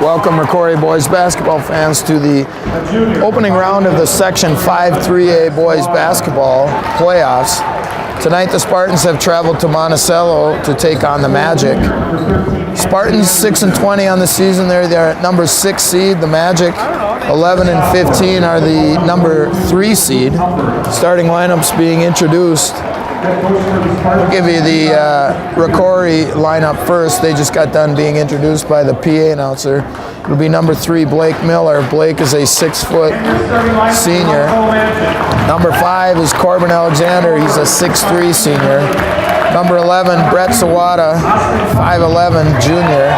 Welcome, Rocori boys basketball fans, to the opening round of the Section 5-3A boys basketball playoffs. Tonight, the Spartans have traveled to Monticello to take on the Magic. Spartans 6-20 on the season. They're at number 6 seed. The Magic 11-15 are the number 3 seed. Starting lineups being introduced. I'll give you the Rocori lineup first. They just got done being introduced by the PA announcer. It'll be number 3, Blake Miller. Blake is a 6-foot senior. Number 5 is Corbin Alexander. He's a 6'3 senior. Number 11, Brett Sawada, 5'11 junior.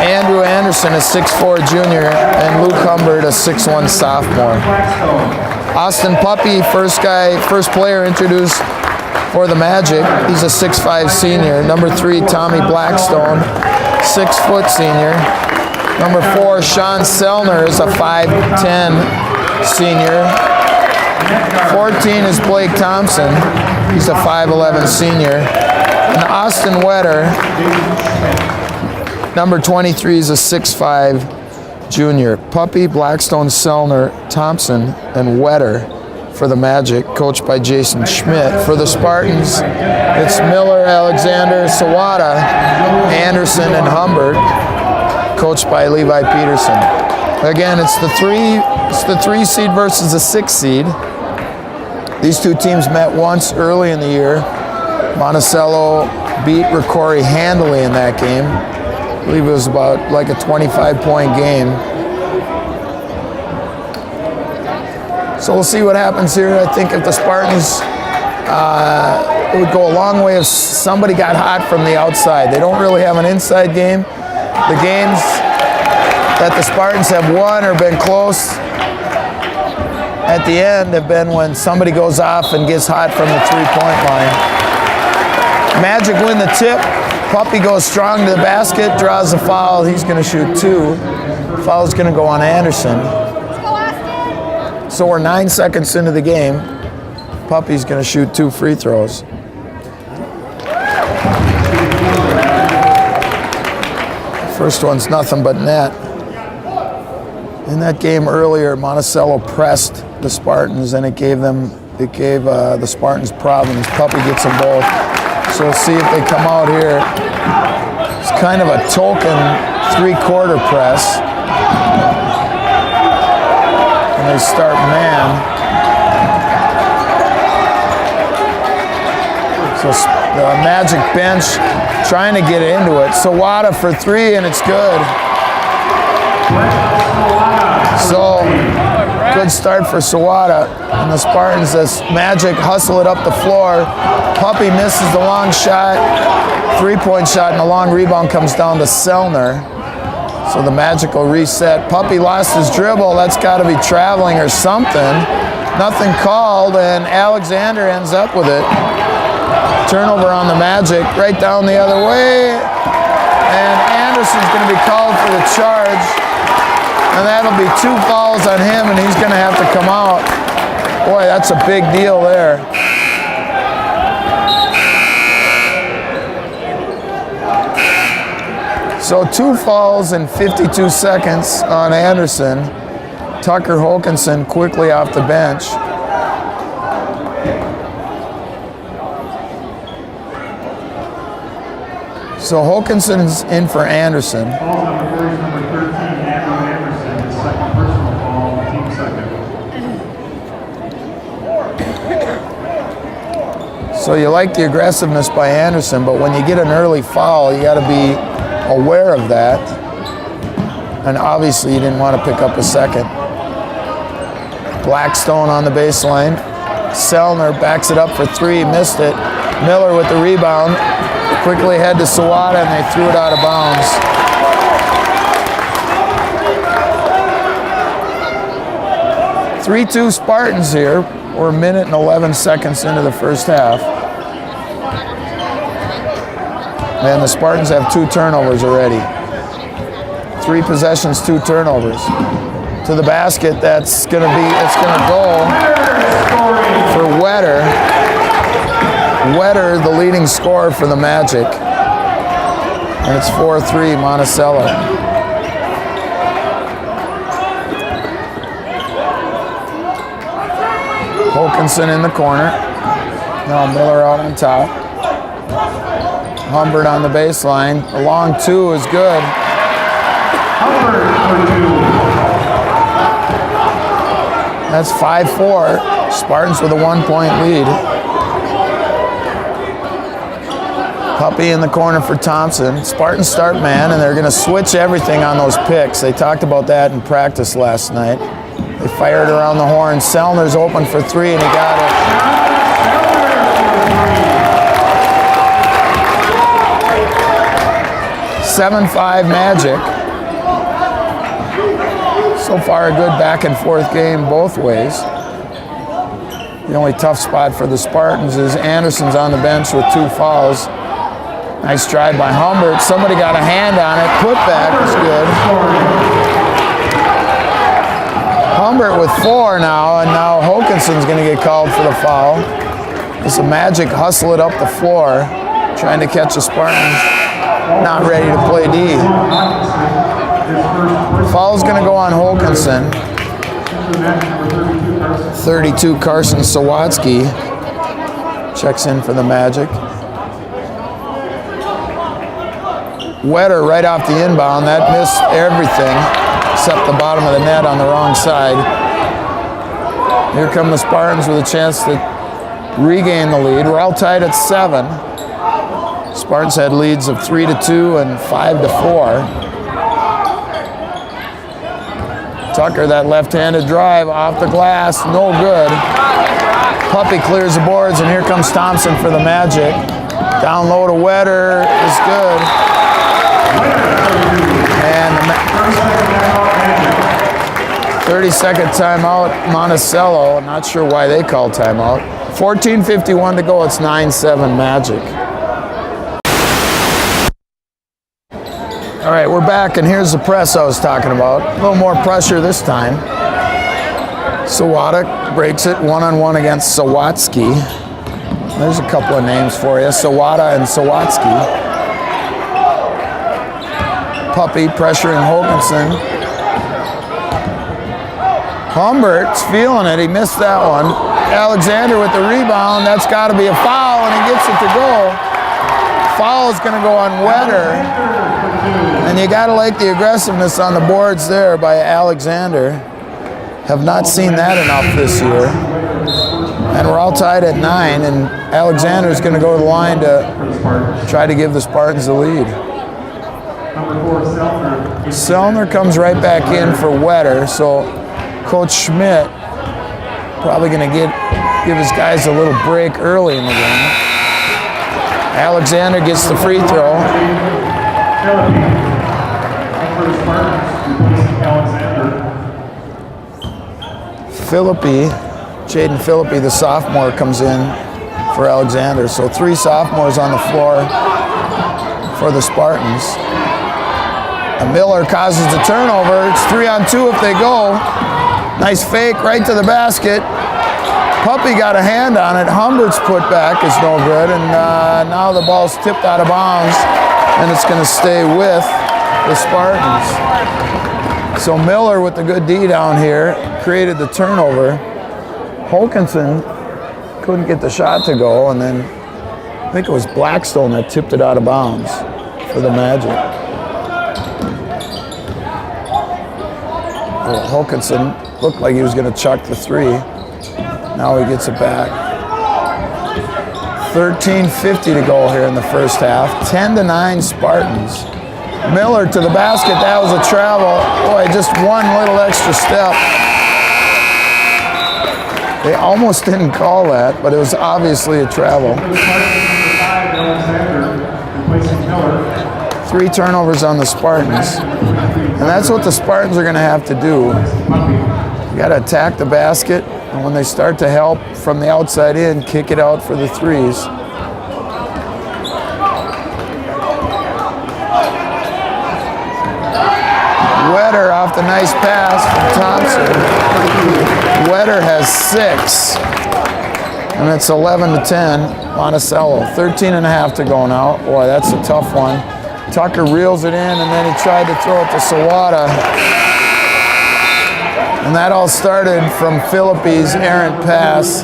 Andrew Anderson, a 6'4 junior. And Luke Humbert, a 6'1 sophomore. Austin Puppy, first player introduced for the Magic. He's a 6'5 senior. Number 3, Tommy Blackstone, 6-foot senior. Number 4, Sean Sellner is a 5'10 senior. 14 is Blake Thompson. He's a 5'11 senior. And Austin Wetter, number 23, is a 6'5 junior. Puppy, Blackstone, Sellner, Thompson, and Wetter for the Magic, coached by Jason Schmidt. For the Spartans, it's Miller, Alexander, Sawada, Anderson, and Humbert, coached by Levi Peterson. Again, it's the 3 seed versus the 6 seed. These two teams met once early in the year. Monticello beat Rocori handily in that game. I believe it was about like a 25-point game. So we'll see what happens here. I think if the Spartans, it would go a long way if somebody got hot from the outside. They don't really have an inside game. The games that the Spartans have won or been close at the end have been when somebody goes off and gets hot from the 3-point line. Magic win the tip. Puppy goes strong to the basket, draws a foul. He's going to shoot 2. Foul's going to go on Anderson. So we're 9 seconds into the game. Puppy's going to shoot 2 free throws. First one's nothing but net. In that game earlier, Monticello pressed the Spartans, and it gave the Spartans problems. Puppy gets them both. So we'll see if they come out here. It's kind of a token 3-quarter press. And they start man. So the Magic bench trying to get into it. Sawada for 3, and it's good. So good start for Sawada. And the Spartans, as Magic hustle it up the floor. Puppy misses the long shot, 3-point shot, and the long rebound comes down to Sellner. So the Magic will reset. Puppy lost his dribble. That's got to be traveling or something. Nothing called, and Alexander ends up with it. Turnover on the Magic, right down the other way. And Anderson's going to be called for the charge. And that'll be 2 fouls on him, and he's going to have to come out. Boy, that's a big deal there. So 2 fouls in 52 seconds on Anderson. Tucker Hokanson quickly off the bench. So Hokanson's in for Anderson. So you like the aggressiveness by Anderson, but when you get an early foul, you got to be aware of that. And obviously you didn't want to pick up a second. Blackstone on the baseline. Sellner backs it up for 3, missed it. Miller with the rebound. Quickly head to Sawada, and they threw it out of bounds. (3-2) Spartans here. We're 1 minute and 11 seconds into the first half. And the Spartans have 2 turnovers already. 3 possessions, 2 turnovers. To the basket, it's gonna go for Wetter. Wetter, the leading scorer for the Magic. And it's 4-3 Monticello. Wilkinson in the corner. Now Miller out on top. Humbert on the baseline. A long 2 is good. That's 5-4. Spartans with a 1-point lead. Puppy in the corner for Thompson. Spartans start man, and they're going to switch everything on those picks. They talked about that in practice last night. They fired around the horn. Sellner's open for 3, and he got it. 7-5 Magic. So far, a good back and forth game both ways. The only tough spot for the Spartans is Anderson's on the bench with 2 fouls. Nice drive by Humbert. Somebody got a hand on it. Putback is good. Humbert with 4 now, and now Wilkinson's going to get called for the foul. It's a Magic hustle it up the floor, trying to catch the Spartans. Not ready to play D. Foul's going to go on Wilkinson. 32, Carson Sawatsky checks in for the Magic. Wetter right off the inbound. That missed everything except the bottom of the net on the wrong side. Here come the Spartans with a chance to regain the lead. We're all tied at 7. Spartans had leads of 3-2 and 5-4. Tucker, that left-handed drive off the glass, no good. Puppy clears the boards, and here comes Thompson for the Magic. Down low to Wetter is good. And 30-second timeout, Monticello. I'm not sure why they called timeout. 14:51 to go, it's 9-7 Magic. All right, we're back, and here's the press I was talking about. A little more pressure this time. Sawada breaks it one-on-one against Sawatsky. There's a couple of names for you, Sawada and Sawatsky. Puppy pressuring Wilkinson. Humbert's feeling it, he missed that one. Alexander with the rebound, that's gotta be a foul, and he gets it to go. Foul is gonna go on Wetter. And you gotta like the aggressiveness on the boards there by Alexander. Have not seen that enough this year. And we're all tied at 9, and Alexander's gonna go to the line to try to give the Spartans the lead. Sellner comes right back in for Wetter, so Coach Schmidt probably gonna give his guys a little break early in the game. Alexander gets the free throw. Jaden Philippi, the sophomore, comes in for Alexander. So 3 sophomores on the floor for the Spartans. And Miller causes the turnover. It's 3-on-2 if they go. Nice fake right to the basket. Puppy got a hand on it. Humbert's putback is no good, and now the ball's tipped out of bounds, and it's going to stay with the Spartans. So Miller with the good D down here created the turnover. Wilkinson couldn't get the shot to go, and then I think it was Blackstone that tipped it out of bounds for the Magic. Well, Wilkinson looked like he was going to chuck the 3. Now he gets it back. 13:50 to go here in the first half. 10-9 Spartans. Miller to the basket. That was a travel. Boy, just one little extra step. They almost didn't call that, but it was obviously a travel. 3 turnovers on the Spartans. And that's what the Spartans are going to have to do. You got to attack the basket, and when they start to help from the outside in, kick it out for the 3s. Wetter off the nice pass from Thompson. Wetter has 6, and it's 11-10. Monticello, 13.5 to go now. Boy, that's a tough one. Tucker reels it in, and then he tried to throw it to Sawada. And that all started from Philippi's errant pass.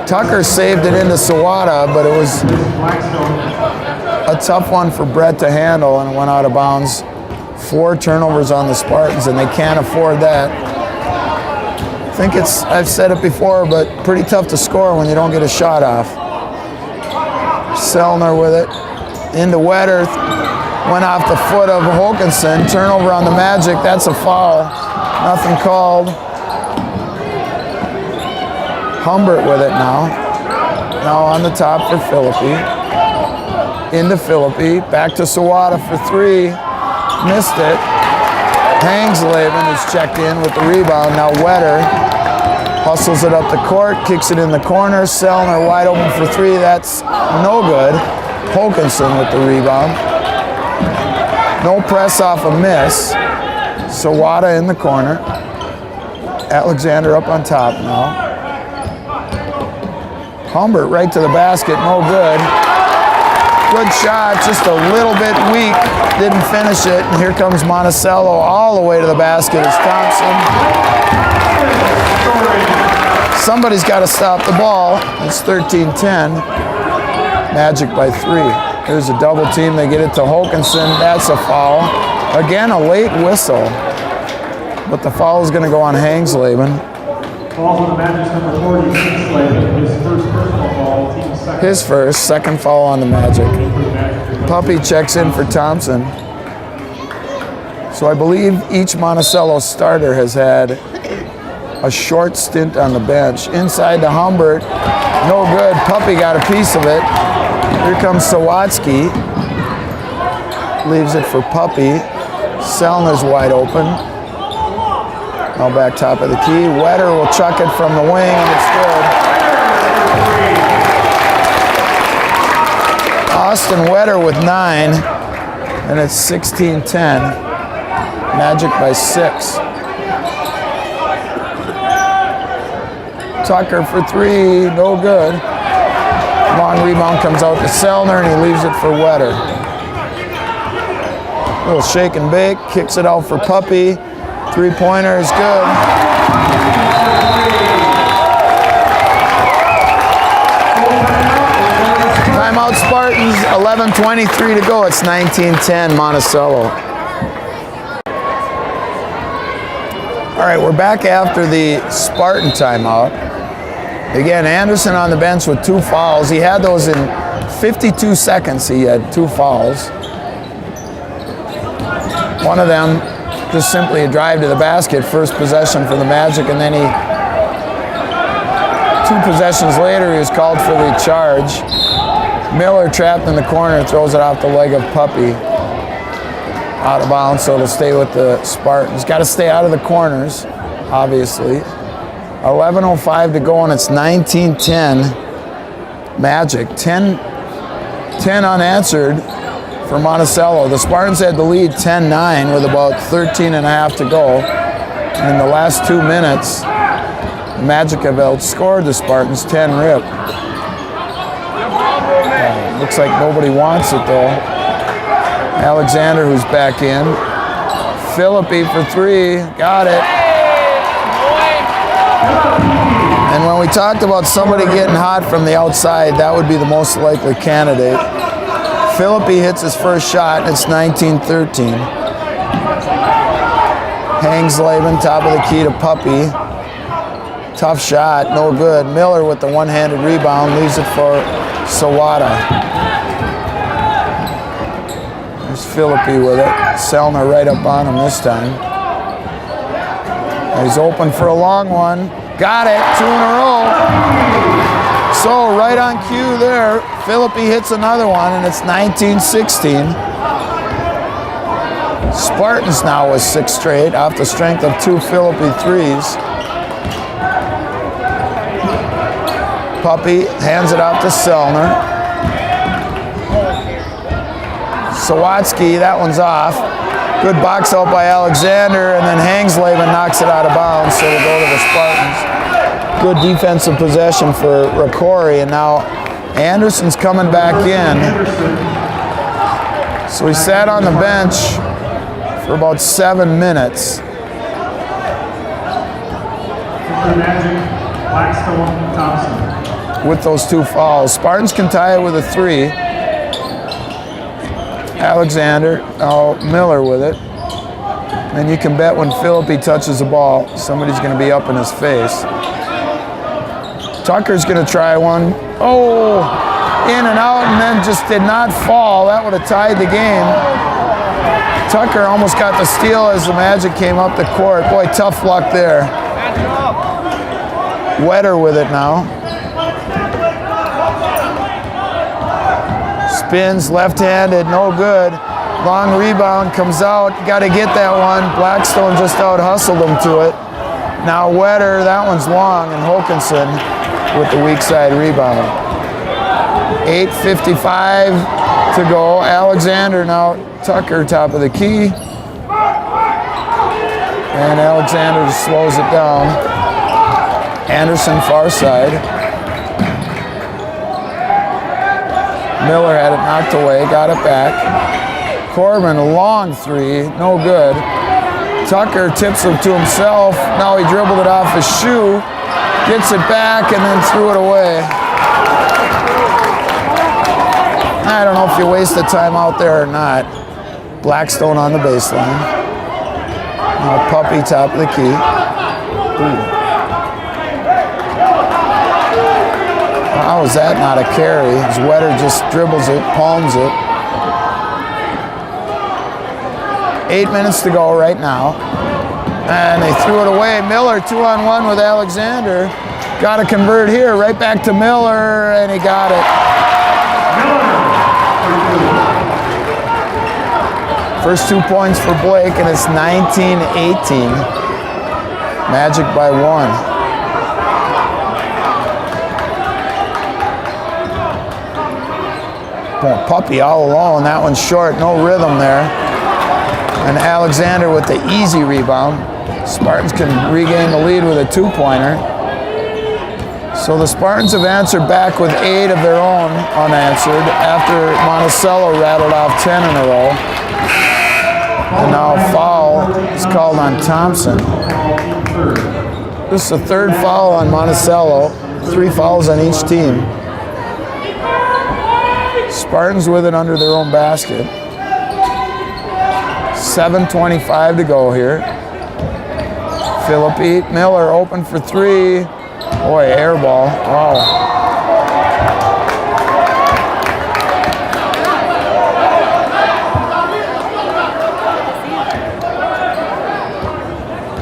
Tucker saved it into Sawada, but it was a tough one for Brett to handle, and it went out of bounds. 4 turnovers on the Spartans, and they can't afford that. I think I've said it before, but pretty tough to score when you don't get a shot off. Selner with it. Into Wetter. Went off the foot of Hokanson. Turnover on the Magic. That's a foul. Nothing called. Humbert with it now. Now on the top for Philippi. Into Philippi. Back to Sawada for 3. Missed it. Hangsleben is checked in with the rebound. Now Wetter hustles it up the court, kicks it in the corner. Selner wide open for 3. That's no good. Hokanson with the rebound. No press off a miss. Sawada in the corner. Alexander up on top now. Humbert right to the basket, no good. Good shot, just a little bit weak. Didn't finish it. And here comes Monticello all the way to the basket as Thompson. Somebody's got to stop the ball. It's 13-10. Magic by 3. Here's a double team. They get it to Hokanson. That's a foul. Again, a late whistle. But the foul is going to go on Hangsleben. Falls on the Magic's number 40, Hangsleben. His first personal foul. Team second. His first, second foul on the Magic. Puppy checks in for Thompson. So I believe each Monticello starter has had a short stint on the bench. Inside to Humbert. No good. Puppy got a piece of it. Here comes Sawatsky. Leaves it for Puppy. Selner's wide open. Now back top of the key. Wetter will chuck it from the wing, and it's good. Austin Wetter with 9, and it's 16-10. Magic by 6. Tucker for 3, no good. Long rebound comes out to Selner, and he leaves it for Wetter. Little shake and bake, kicks it out for Puppy. 3-pointer is good. Timeout Spartans, 11:23 to go. It's 19-10 Monticello. All right, we're back after the Spartan timeout. Again, Anderson on the bench with 2 fouls. He had those in 52 seconds. He had 2 fouls. One of them just simply a drive to the basket, first possession for the Magic, and then 2 possessions later, he was called for the charge. Miller trapped in the corner, throws it off the leg of Puppy. Out of bounds, so it'll stay with the Spartans. Got to stay out of the corners, obviously. 11:05 to go, and it's 19-10 Magic. 10 unanswered for Monticello. The Spartans had the lead 10-9 with about 13.5 to go. And in the last 2 minutes, the Magic have outscored the Spartans 10-rip. Looks like nobody wants it though. Alexander, who's back in. Philippi for 3, got it. And when we talked about somebody getting hot from the outside, that would be the most likely candidate. Philippi hits his first shot, and it's 19-13. Hangsleben, top of the key to Puppy. Tough shot, no good. Miller with the one-handed rebound, leaves it for Sawada. There's Philippi with it. Selner right up on him this time. He's open for a long one. Got it, 2 in a row. So right on cue there, Philippi hits another one, and it's 19-16. Spartans now with 6 straight off the strength of 2 Philippi 3s. Puppy hands it off to Selner. Sawatsky, that one's off. Good box out by Alexander, and then Hangsleben knocks it out of bounds, so it'll go to the Spartans. Good defensive possession for Rocori, and now Anderson's coming back in. So he sat on the bench for about 7 minutes. for the Magic, Blackstone, Thompson. With those 2 fouls. Spartans can tie it with a 3. Alexander, Miller with it. And you can bet when Philippi touches the ball, somebody's going to be up in his face. Tucker's going to try one. Oh, in and out, and then just did not fall. That would have tied the game. Tucker almost got the steal as the Magic came up the court. Boy, tough luck there. Wetter with it now. Spins left-handed, no good. Long rebound comes out. Got to get that one. Blackstone just out-hustled him to it. Now Wetter, that one's long, and Hokanson with the weak side rebound. 8:55 to go. Alexander now, Tucker top of the key. And Alexander just slows it down. Anderson far side. Miller had it knocked away, got it back. Corbin, a long 3, no good. Tucker tips it to himself. Now he dribbled it off his shoe, gets it back, and then threw it away. I don't know if you waste the time out there or not. Blackstone on the baseline. Now Puppy top of the key. How is that not a carry? As Wetter just dribbles it, palms it. 8 minutes to go right now. And they threw it away. Miller 2-on-1 with Alexander. Got to convert here. Right back to Miller, and he got it. First 2 points for Blake, and it's 19-18. Magic by 1. Well, Puppy all alone. That one's short. No rhythm there. And Alexander with the easy rebound. Spartans can regain the lead with a 2-pointer. So the Spartans have answered back with 8 of their own unanswered after Monticello rattled off 10 in a row. And now a foul is called on Thompson. This is the 3rd foul on Monticello. 3 fouls on each team. Spartans with it under their own basket. 7:25 to go here. Philippi, Miller open for 3. Boy, air ball. Wow.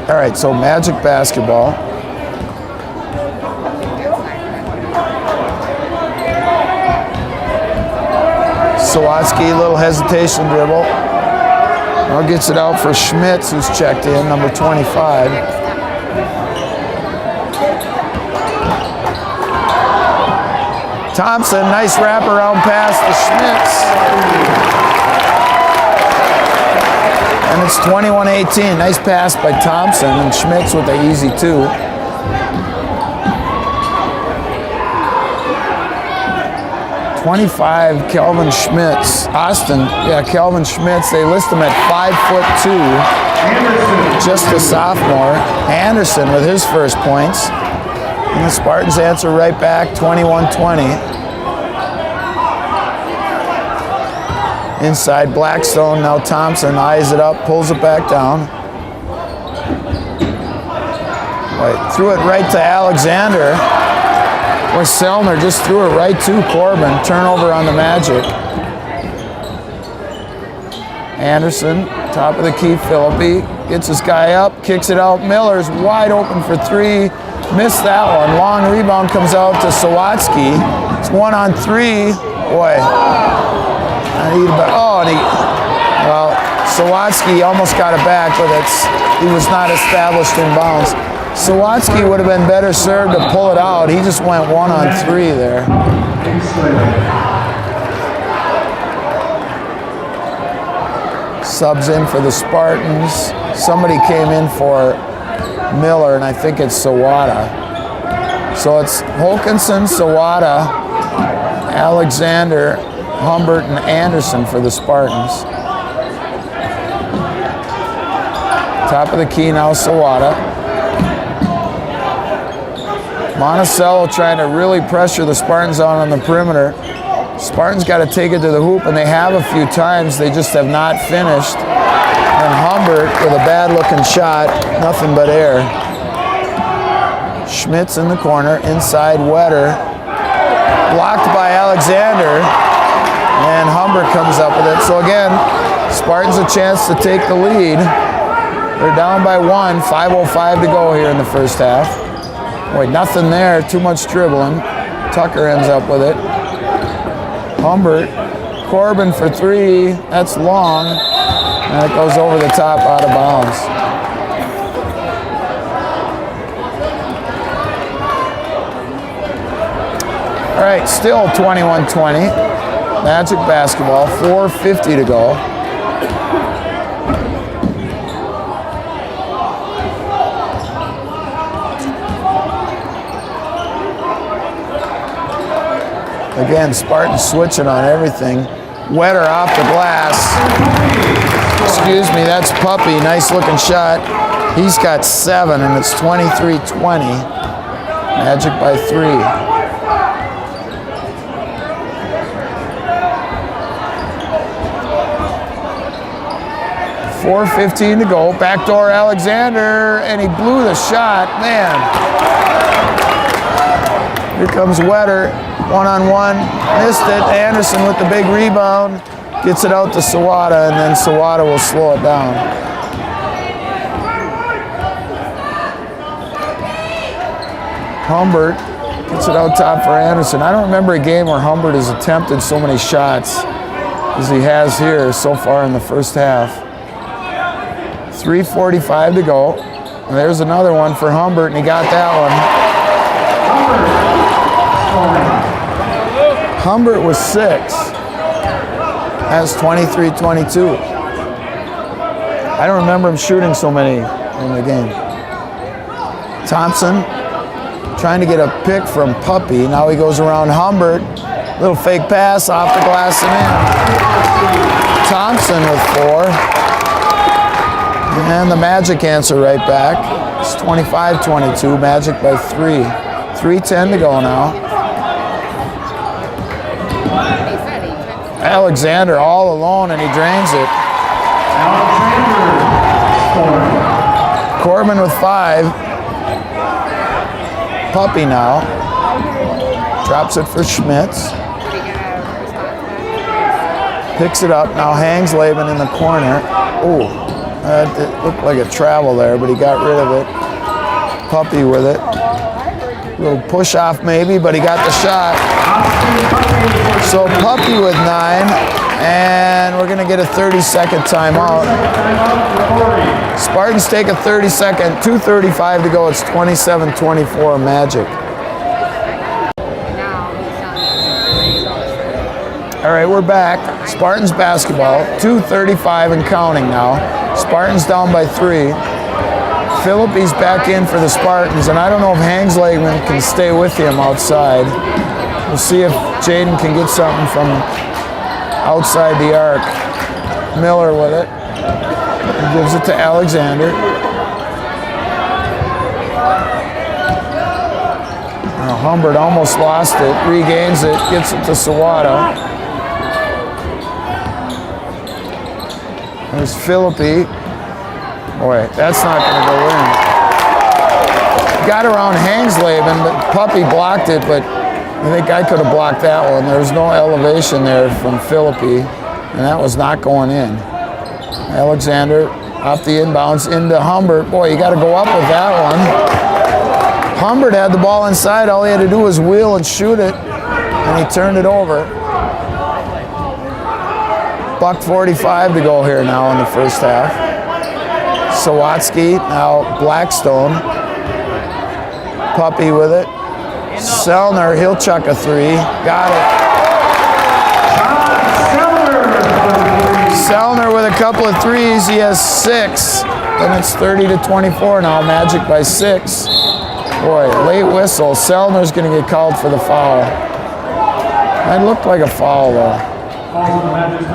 All right, so Magic basketball. Sawatsky, little hesitation dribble. Now gets it out for Schmitz, who's checked in, number 25. Thompson, nice wraparound pass to Schmitz. And it's 21-18. Nice pass by Thompson, and Schmitz with the easy 2. .25, Kelvin Schmitz. Austin, Kelvin Schmitz. They list him at 5'2", just a sophomore. Anderson with his first points. And the Spartans answer right back, 21-20. Inside Blackstone, now Thompson eyes it up, pulls it back down. Right, threw it right to Alexander. Boy, Selner just threw it right to Corbin. Turnover on the Magic. Anderson, top of the key, Philippi. Gets his guy up, kicks it out. Miller's wide open for 3. Missed that one. Long rebound comes out to Sawatsky. It's 1-on-3. Boy. Sawatsky almost got it back, but he was not established in bounds. Sawatsky would have been better served to pull it out. He just went 1-on-3 there. Subs in for the Spartans. Somebody came in for Miller, and I think it's Sawada. So it's Hokanson, Sawada, Alexander, Humbert, and Anderson for the Spartans. Top of the key now, Sawada. Monticello trying to really pressure the Spartans out on the perimeter. Spartans got to take it to the hoop, and they have a few times. They just have not finished. And Humbert with a bad-looking shot, nothing but air. Schmitz in the corner, inside Wetter. Blocked by Alexander, and Humbert comes up with it. So again, Spartans a chance to take the lead. They're down by 1, 5:05 to go here in the first half. Boy, nothing there, too much dribbling. Tucker ends up with it. Humbert, Corbin for 3, that's long, and it goes over the top out of bounds. All right, still 21-20, Magic basketball, 4:50 to go. Again, Spartans switching on everything. Wetter off the glass. Excuse me, that's Puppy. Nice looking shot. He's got 7, and it's 23-20. Magic by 3. .4:15 to go. Backdoor Alexander, and he blew the shot. Man. Here comes Wetter. One-on-one, missed it. Anderson with the big rebound, gets it out to Sawada, and then Sawada will slow it down. Humbert gets it out top for Anderson. I don't remember a game where Humbert has attempted so many shots as he has here so far in the first half. 3:45 to go. And there's another one for Humbert, and he got that one. Humbert was 6. That's 23-22. I don't remember him shooting so many in the game. Thompson trying to get a pick from Puppy. Now he goes around Humbert. Little fake pass off the glass and in. Thompson with 4. And the Magic answer right back. It's 25-22. Magic by 3. 3:10 to go now. Alexander all alone, and he drains it. Corbin with 5. Puppy now. Drops it for Schmitz. Picks it up. Now hangs Laban in the corner. Ooh, it looked like a travel there, but he got rid of it. Puppy with it. Little push off maybe, but he got the shot. So Puppy with 9, and we're gonna get a 30-second timeout. Spartans take a 30-second, 2:35 to go. It's 27-24 Magic. All right, we're back. Spartans basketball, 2:35 and counting now. Spartans down by 3. Phillippe's back in for the Spartans, and I don't know if Hangslagen can stay with him outside. We'll see if Jaden can get something from outside the arc. Miller with it. He gives it to Alexander. Now Humbert almost lost it, regains it, gets it to Sawada. There's Philippe. Boy, that's not going to go in. Got around Hangslagen, but Puppy blocked it, but I think I could have blocked that one. There was no elevation there from Philippi, and that was not going in. Alexander off the inbounds into Humbert. Boy, you got to go up with that one. Humbert had the ball inside. All he had to do was wheel and shoot it, and he turned it over. $1:45 to go here now in the first half. Sawatsky, now Blackstone. Puppy with it. Selner, he'll chuck a 3. Got it. Selner with a couple of 3s. He has 6. And it's 30-24 now. Magic by 6. Boy, late whistle. Selner's going to get called for the foul. That looked like a foul, though.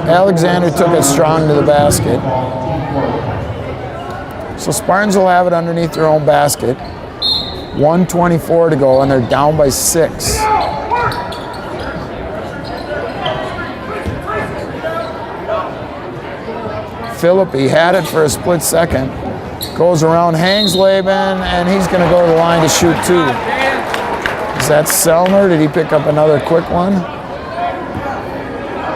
Alexander took it strong to the basket. So Spartans will have it underneath their own basket. 1:24 to go, and they're down by 6. Philippi had it for a split second. Goes around, hangs Laban, and he's going to go to the line to shoot 2. Is that Sellner? Did he pick up another quick one?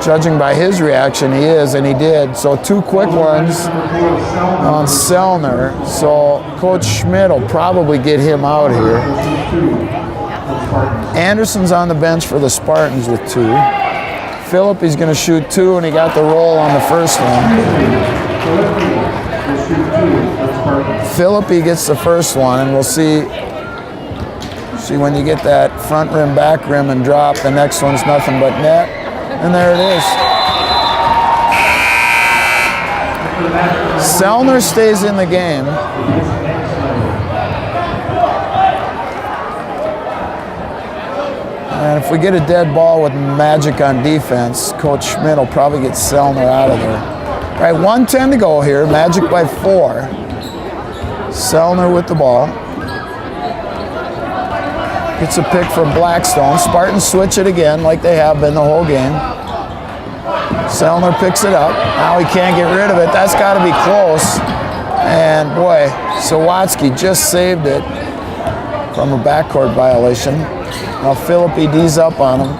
Judging by his reaction, he is, and he did. So 2 quick ones on Sellner. So Coach Schmidt will probably get him out here. Anderson's on the bench for the Spartans with 2. Philippi's going to shoot 2, and he got the roll on the first one. Philippi gets the first one, and we'll see when you get that front rim, back rim, and drop, the next one's nothing but net. And there it is. Sellner stays in the game. And if we get a dead ball with Magic on defense, Coach Schmidt will probably get Sellner out of there. All right, 1:10 to go here. Magic by 4. Sellner with the ball. Gets a pick from Blackstone. Spartans switch it again like they have been the whole game. Sellner picks it up. Now he can't get rid of it. That's got to be close. And boy, Sawatsky just saved it from a backcourt violation. Now Philippi D's up on him.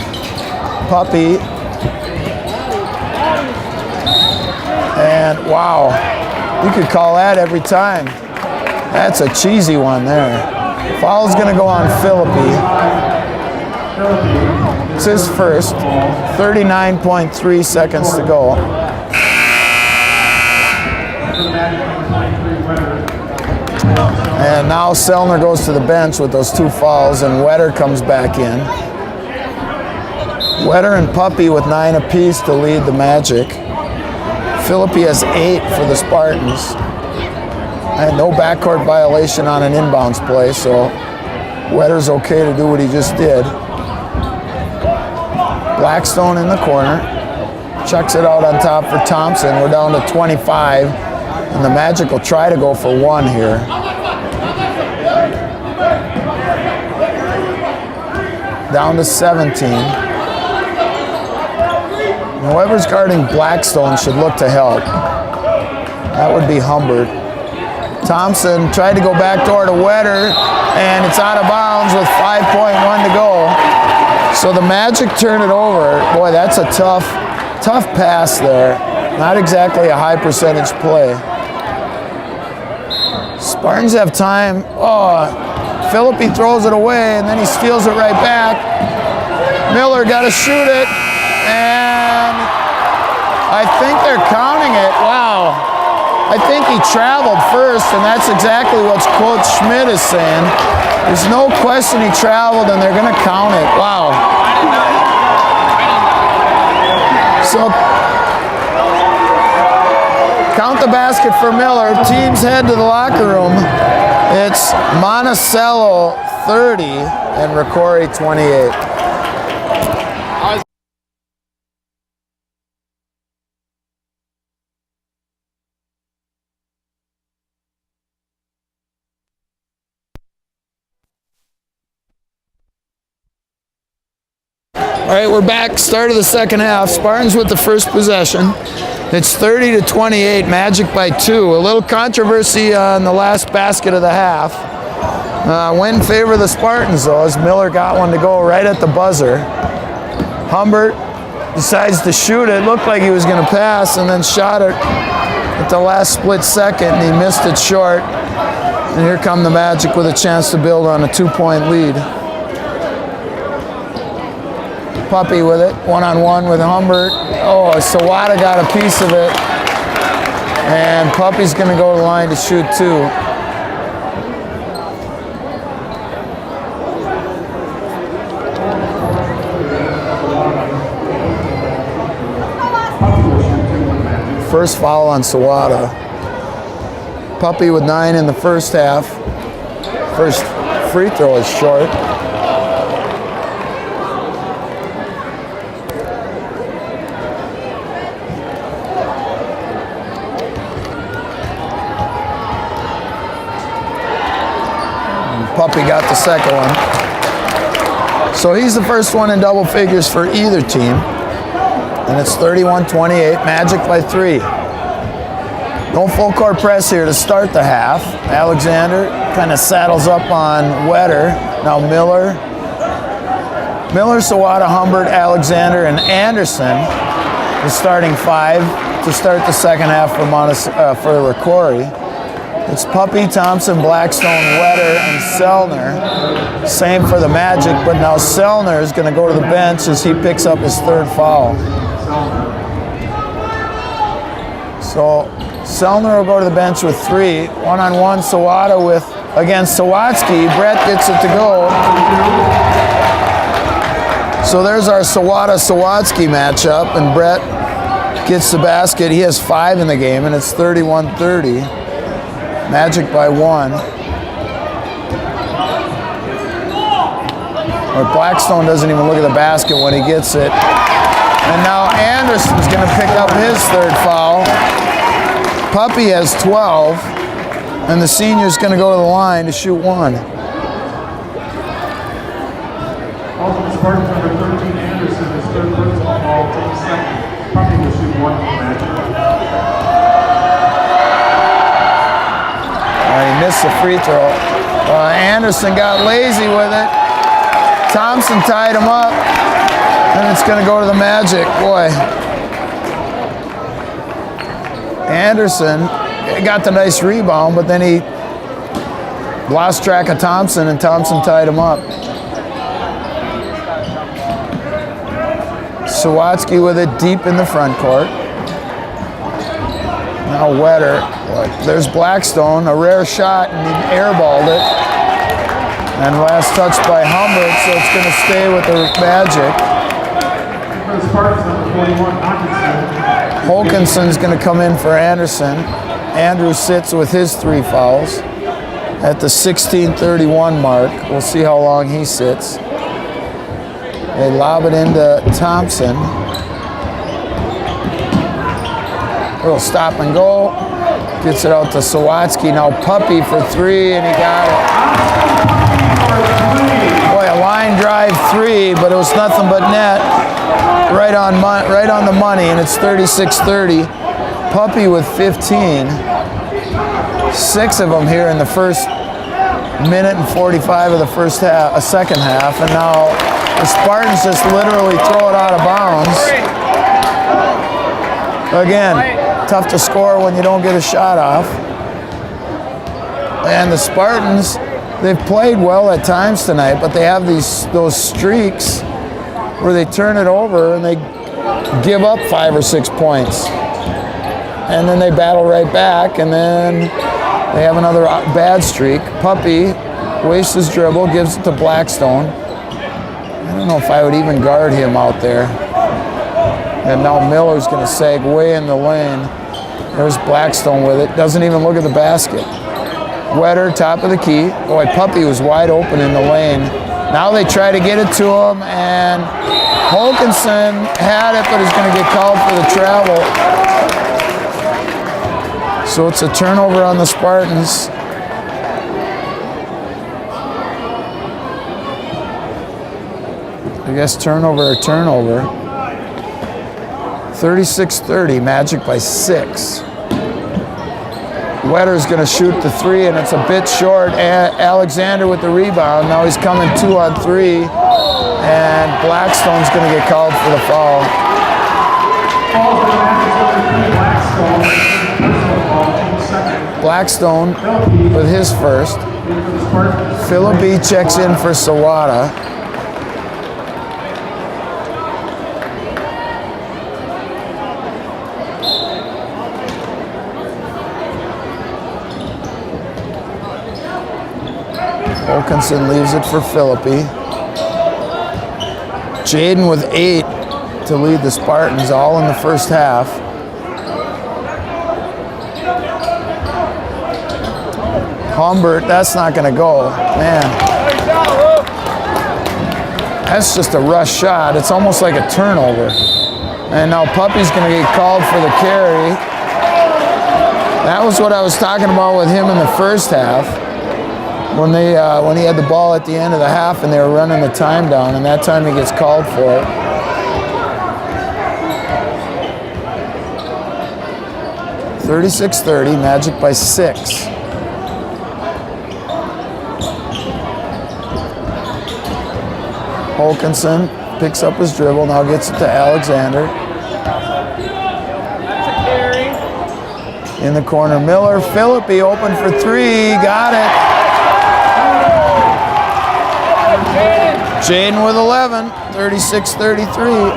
Puppy. And wow, you could call that every time. That's a cheesy one there. Foul's going to go on Philippi. It's his first. 39.3 seconds to go. And now Sellner goes to the bench with those 2 fouls, and Wetter comes back in. Wetter and Puppy with 9 apiece to lead the Magic. Philippi has 8 for the Spartans. And no backcourt violation on an inbounds play, so Wetter's okay to do what he just did. Blackstone in the corner. Chucks it out on top for Thompson. We're down to 25, and the Magic will try to go for 1 here. Down to 17. Whoever's guarding Blackstone should look to help. That would be Humbert. Thompson tried to go backdoor to Wetter, and it's out of bounds with 5.1 to go. So the Magic turn it over. Boy, that's a tough pass there. Not exactly a high percentage play. Spartans have time. Oh, Philippi throws it away, and then he steals it right back. Miller got to shoot it, and I think they're counting it. Wow. I think he traveled first, and that's exactly what Coach Schmidt is saying. There's no question he traveled, and they're going to count it. Wow. So, count the basket for Miller. Teams head to the locker room. It's Monticello 30 and Rocori 28. All right, we're back. Start of the second half. Spartans with the first possession. It's 30-28, Magic by 2. A little controversy on the last basket of the half. Win in favor of the Spartans, though, as Miller got one to go right at the buzzer. Humbert decides to shoot it. Looked like he was going to pass, and then shot it at the last split second, and he missed it short. And here come the Magic with a chance to build on a 2-point lead. Puppy with it, one-on-one with Humbert. Oh, Sawada got a piece of it. And Puppy's going to go to the line to shoot 2. First foul on Sawada. Puppy with 9 in the first half. First free throw is short. Puppy got got the second one. So he's the first one in double figures for either team. And it's 31-28, Magic by 3. No full court press here to start the half. Alexander kind of saddles up on Wetter. Now Miller, Sawada, Humbert, Alexander, and Anderson, the starting 5 to start the second half for Rocori. It's Puppy, Thompson, Blackstone, Wetter, and Sellner. Same for the Magic, but now Sellner is going to go to the bench as he picks up his third foul. So Sellner will go to the bench with 3. One-on-one, Sawada against Sawatsky. Brett gets it to go. So there's our Sawada-Sawatsky matchup, and Brett gets the basket. He has 5 in the game, and it's 31-30. Magic by 1. Or Blackstone doesn't even look at the basket when he gets it. And now Anderson's going to pick up his third foul. Puppy has 12, and the senior's going to go to the line to shoot 1. Also, the Spartans number 13, Anderson, his third personal foul, takes second. Puppy will shoot 1 for Magic. He missed the free throw. Anderson got lazy with it. Thompson tied him up, and it's going to go to the Magic. Boy. Anderson got the nice rebound, but then he lost track of Thompson, and Thompson tied him up. Sawatsky with it deep in the front court. Now Wetter. There's Blackstone, a rare shot, and he airballed it. And last touch by Humbert, so it's going to stay with the Magic. Holkinson's going to come in for Anderson. Andrew sits with his 3 fouls at the 16:31 mark. We'll see how long he sits. They lob it into Thompson. Little stop and go. Gets it out to Sawatsky. Now Puppy for 3, and he got it. Boy, a line drive 3, but it was nothing but net. Right on the money, and it's 36-30. Puppy with 15. 6 of them here in the first minute and 45 of the second half, and now the Spartans just literally throw it out of bounds. Again, tough to score when you don't get a shot off. And the Spartans, they've played well at times tonight, but they have those streaks where they turn it over and they give up 5 or 6 points. And then they battle right back, and then they have another bad streak. Puppy wastes his dribble, gives it to Blackstone. I don't know if I would even guard him out there. And now Miller's going to sag way in the lane. There's Blackstone with it. Doesn't even look at the basket. Wetter, top of the key. Boy, Puppy was wide open in the lane. Now they try to get it to him, and Holkinson had it, but he's going to get called for the travel. So it's a turnover on the Spartans. I guess turnover. 36-30, Magic by 6. Wetter's going to shoot the 3, and it's a bit short. Alexander with the rebound. Now he's coming 2 on 3, and Blackstone's going to get called for the foul. Blackstone with his first. Philippi checks in for Sawada. Wilkinson leaves it for Philippi. Jaden with 8 to lead the Spartans, all in the first half. Humbert, that's not going to go. Man, that's just a rush shot. It's almost like a turnover. And now Puppy's going to get called for the carry. That was what I was talking about with him in the first half. when he had the ball at the end of the half and they were running the time down, and that time he gets called for it. (36-30), Magic by 6. Holkinson picks up his dribble, now gets it to Alexander. In the corner, Miller. Philippi open for 3, got it. Jaden with 11, 36-33.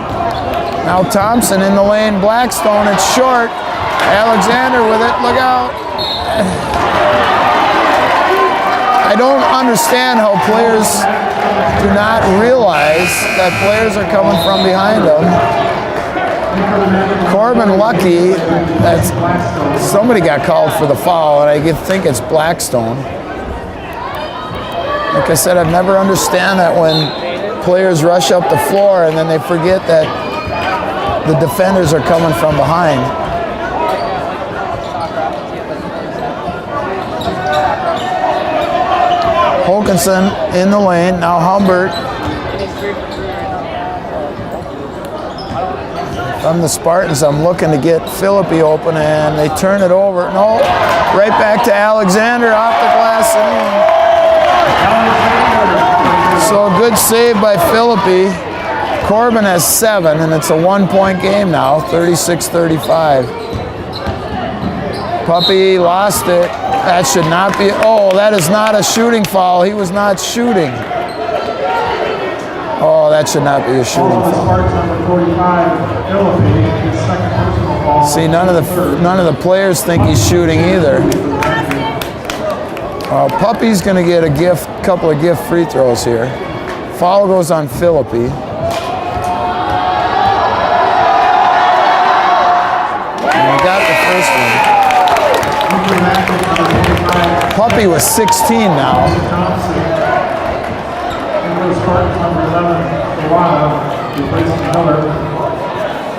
Now Thompson in the lane, Blackstone, it's short. Alexander with it, look out. I don't understand how players do not realize that players are coming from behind them. Corbin lucky that somebody got called for the foul, and I think it's Blackstone. Like I said, I've never understand that when players rush up the floor and then they forget that the defenders are coming from behind. Holkinson in the lane, now Humbert. From the Spartans, I'm looking to get Philippi open, and they turn it over. No, right back to Alexander, off the glass and in. So a good save by Philippi. Corbin has 7, and it's a 1-point game now, 36-35. Puppy lost it. That should not be, oh, that is not a shooting foul. He was not shooting. Oh, that should not be a shooting foul. See, none of the players think he's shooting either. Puppy's going to get a couple of gift free throws here. Foul goes on Philippi. And we got the first one. Puppy was 16 now.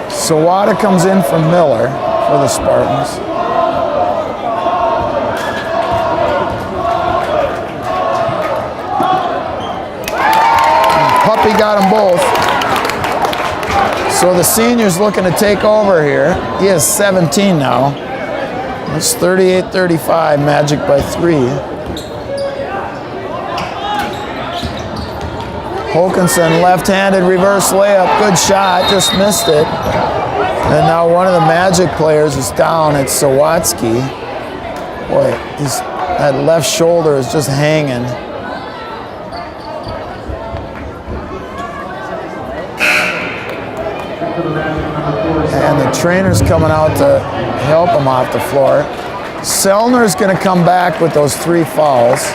Sawada comes in for Miller for the Spartans. Puppy got them both. So the senior's looking to take over here. He has 17 now. It's 38-35, Magic by 3. Holkinson, left-handed reverse layup, good shot, just missed it. And now one of the Magic players is down, it's Sawatsky. Boy, that left shoulder is just hanging. And the trainer's coming out to help him off the floor. Sellner's gonna come back with those 3 fouls.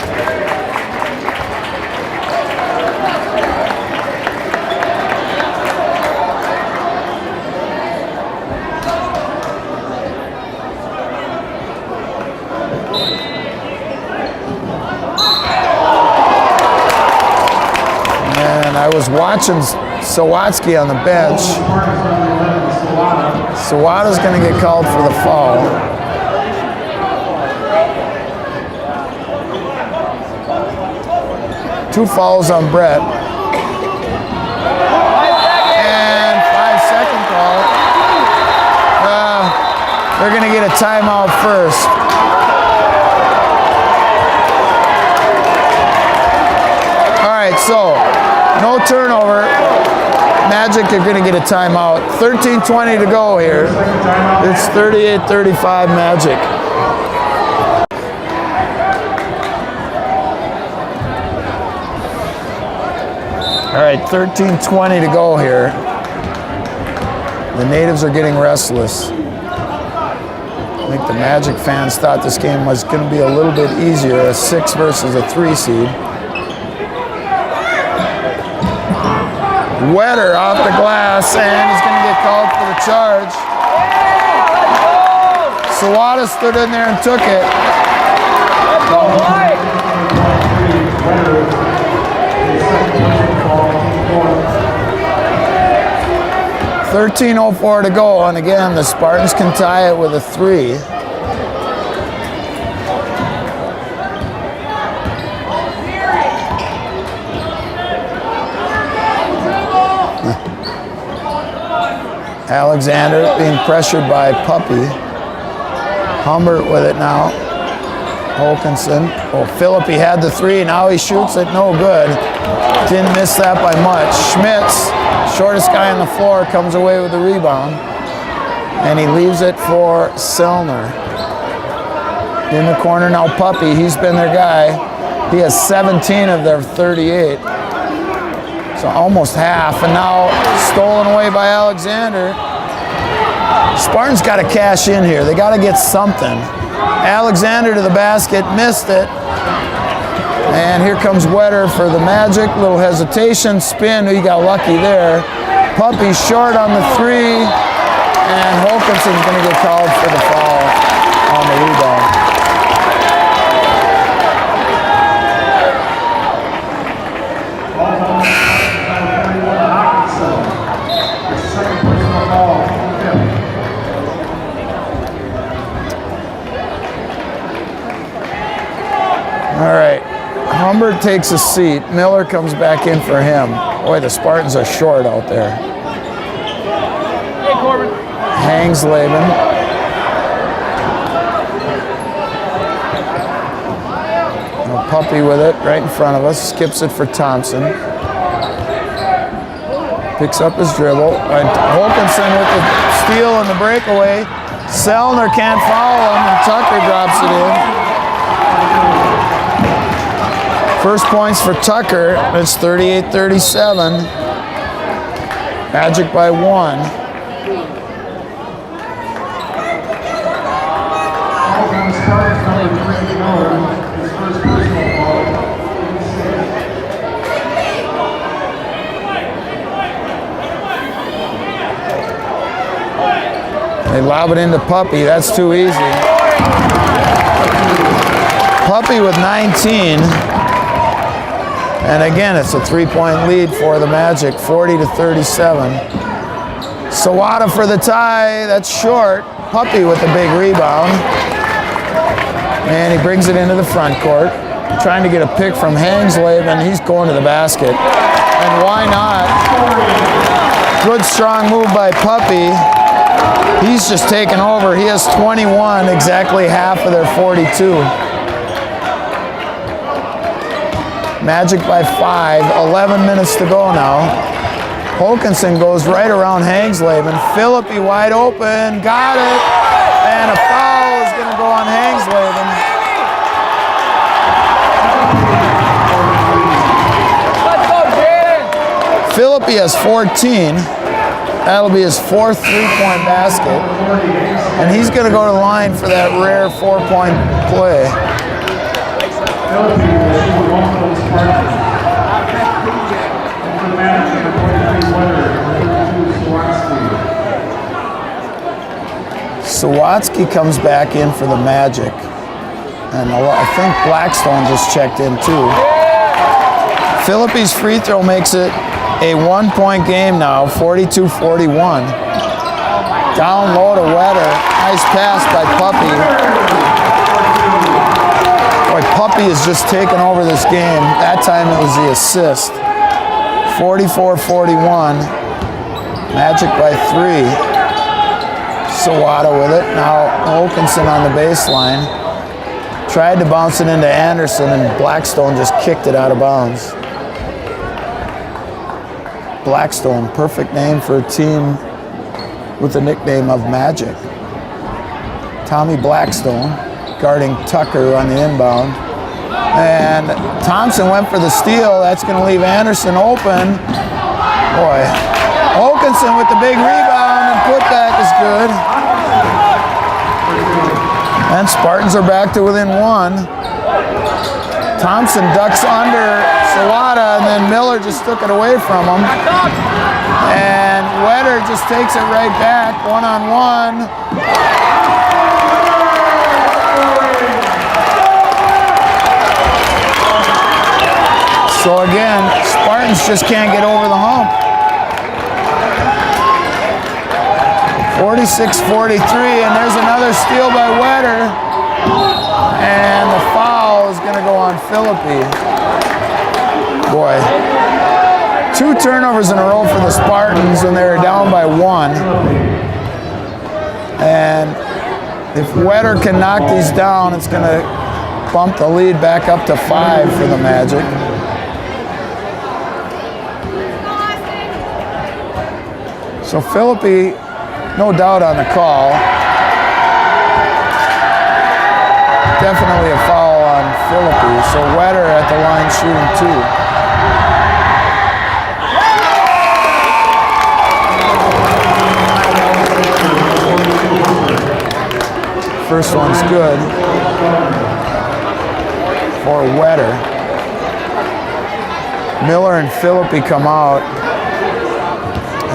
I was watching Sawatsky on the bench. Sawada's going to get called for the foul. Two fouls on Brett. And 5-second call. They're going to get a timeout first. All right, so no turnover. Magic are going to get a timeout. 13:20 to go here. It's 38-35 Magic. All right, 13:20 to go here. The natives are getting restless. I think the Magic fans thought this game was going to be a little bit easier, a 6 versus a 3 seed. Wetter off the glass, and he's going to get called for the charge. Sawada stood in there and took it. 13:04 to go, and again, the Spartans can tie it with a 3. Alexander being pressured by Puppy. Humbert with it now. Wilkinson. Oh, Philippi had the three. Now he shoots it. No good. Didn't miss that by much. Schmitz, shortest guy on the floor, comes away with the rebound. And he leaves it for Selner. In the corner now, Puppy. He's been their guy. He has 17 of their 38. So almost half. And now stolen away by Alexander. Spartans got to cash in here. They got to get something. Alexander to the basket, missed it. And here comes Wetter for the Magic. Little hesitation, spin. He got lucky there. Puppy short on the three. And Wilkinson's going to get called for the foul on the rebound. All right, Humbert takes a seat. Miller comes back in for him. Boy, the Spartans are short out there. Hey, Corbin. Hangsleben. Puppy with it right in front of us. Skips it for Thompson. Picks up his dribble. Wilkinson with the steal and the breakaway. Selner can't foul him, and Tucker drops it in. First points for Tucker. It's 38-37. Magic by 1. They lob it into Puppy. That's too easy. Puppy with 19. And again, it's a 3-point lead for the Magic, 40-37. Sawada for the tie. That's short. Puppy with the big rebound. And he brings it into the front court. Trying to get a pick from Hangsleben. He's going to the basket. And why not? Good strong move by Puppy. He's just taken over. He has 21, exactly half of their 42. Magic by 5, 11 minutes to go now. Wilkinson goes right around Hangsleben. Philippi wide open, got it. And a foul is going to go on Hangsleben. Let's go, Jaden. Philippi has 14. That'll be his fourth three-point basket. And he's going to go to the line for that rare 4-point play. Sawatsky comes back in for the Magic. And I think Blackstone just checked in too. Philippi's free throw makes it a 1-point game now, 42-41. Down low to Wetter. Nice pass by Puppy. Boy, Puppy has just taken over this game. That time it was the assist. 44-41. Magic by 3. Sawada with it. Now Wilkinson on the baseline. Tried to bounce it into Anderson, and Blackstone just kicked it out of bounds. Blackstone, perfect name for a team with the nickname of Magic. Tommy Blackstone guarding Tucker on the inbound. And Thompson went for the steal. That's going to leave Anderson open. Boy, Wilkinson with the big rebound, and putback is good. And Spartans are back to within 1. Thompson ducks under Sawada, and then Miller just took it away from him. And Wetter just takes it right back, 1-on-1. So again, Spartans just can't get over the hump. 46-43, and there's another steal by Wetter. And the foul is going to go on Philippi. Boy, 2 turnovers in a row for the Spartans, and they're down by 1. And if Wetter can knock these down, it's going to bump the lead back up to 5 for the Magic. So Philippi, no doubt on the call. Definitely a foul on Philippi. So Wetter at the line shooting 2. First one's good for Wetter. Miller and Philippi come out.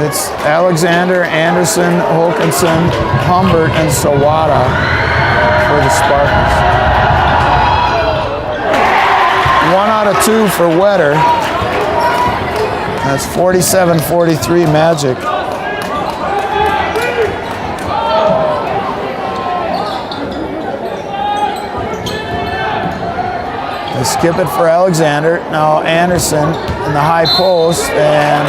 It's Alexander, Anderson, Hokanson, Humbert, and Sawada for the Spartans. 1 out of 2 for Wetter. That's 47-43 Magic. They skip it for Alexander. Now Anderson in the high post, and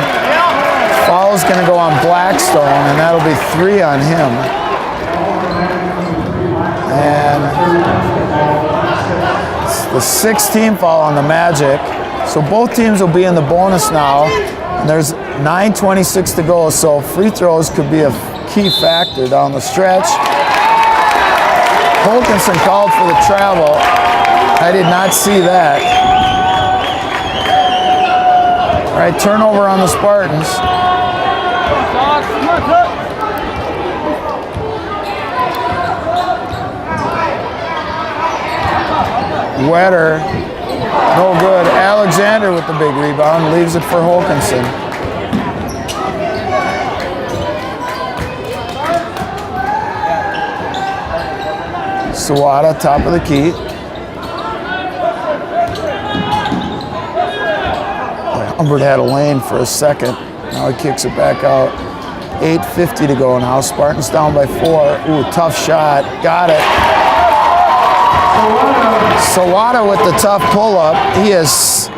foul's going to go on Blackstone, and that'll be 3 on him. And it's the 6th team foul on the Magic. So both teams will be in the bonus now. And there's 9:26 to go, so free throws could be a key factor down the stretch. Hokanson called for the travel. I did not see that. All right, turnover on the Spartans. Wetter, no good. Alexander with the big rebound, leaves it for Hokanson. Sawada, top of the key. Humbert had a lane for a second. Now he kicks it back out. 8:50 to go now. Spartans down by 4. Ooh, tough shot. Got it. Sawada with the tough pull-up. He has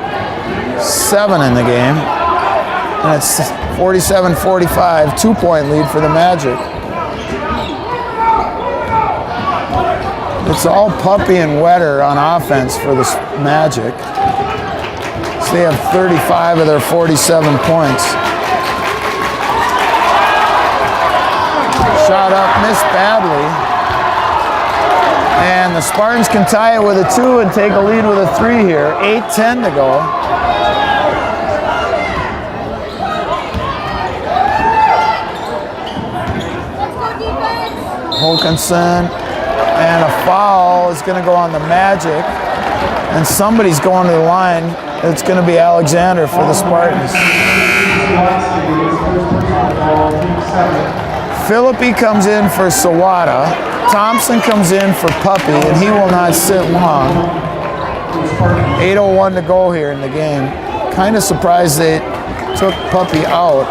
7 in the game. And it's 47-45, 2-point lead for the Magic. It's all Puppy and Wetter on offense for the Magic. So they have 35 of their 47 points. Shot up, missed badly. And the Spartans can tie it with a 2 and take a lead with a 3 here. 8:10 to go. Hokanson, and a foul is going to go on the Magic. And somebody's going to the line. It's going to be Alexander for the Spartans. Philippi comes in for Sawada. Thompson comes in for Puppy, and he will not sit long. 8:01 to go here in the game. Kind of surprised they took Puppy out.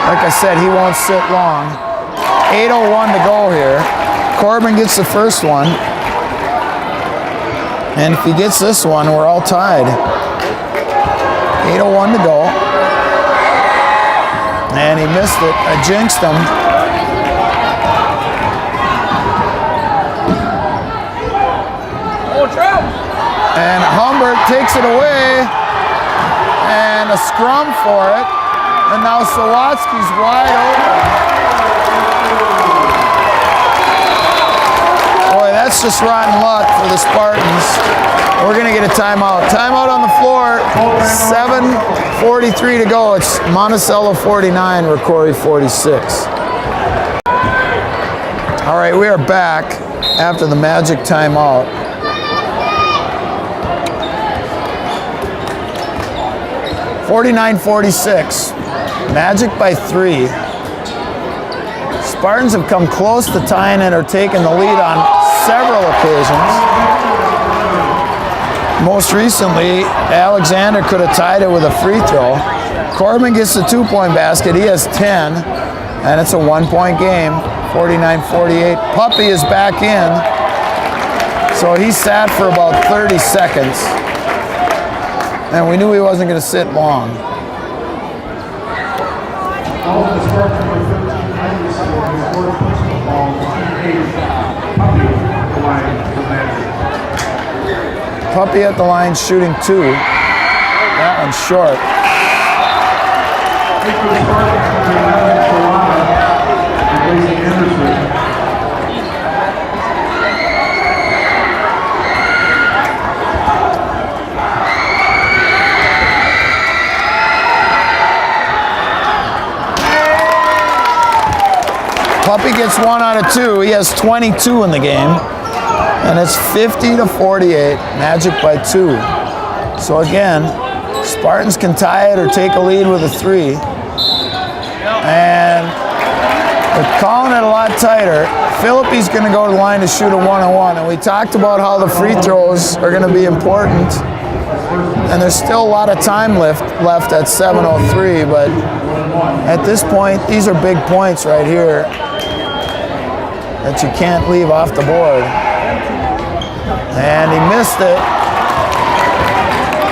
Like I said, he won't sit long. 8:01 to go here. Corbin gets the first one. And if he gets this one, we're all tied. 8:01 to go. And he missed it. I jinxed him. And Humbert takes it away. And a scrum for it. And now Sawatsky's wide open. Boy, that's just rotten luck for the Spartans. We're going to get a timeout. Timeout on the floor. 7:43 to go. It's Monticello 49, Rocori 46. All right, we are back after the Magic timeout. (49-46). Magic by 3. Spartans have come close to tying it or taking the lead on several occasions. Most recently, Alexander could have tied it with a free throw. Corbin gets the 2-point basket. He has 10, and it's a 1-point game, 49-48. Puppy is back in, so he sat for about 30 seconds. And we knew he wasn't going to sit long. All of the Spartans number 13 Irish score has scored a personal foul on team 8, Puppy, the line for Magic. Puppy at the line shooting 2. That one's short. For the Spartans number 11, Joanna, replacing Anderson. Puppy gets 1 out of 2. He has 22 in the game. And it's 50-48. Magic by 2. So again, Spartans can tie it or take a lead with a 3. And they're calling it a lot tighter. Philippi's going to go to the line to shoot a 1-on-1. And we talked about how the free throws are going to be important. And there's still a lot of time left at 7:03. But at this point, these are big points right here that you can't leave off the board. And he missed it.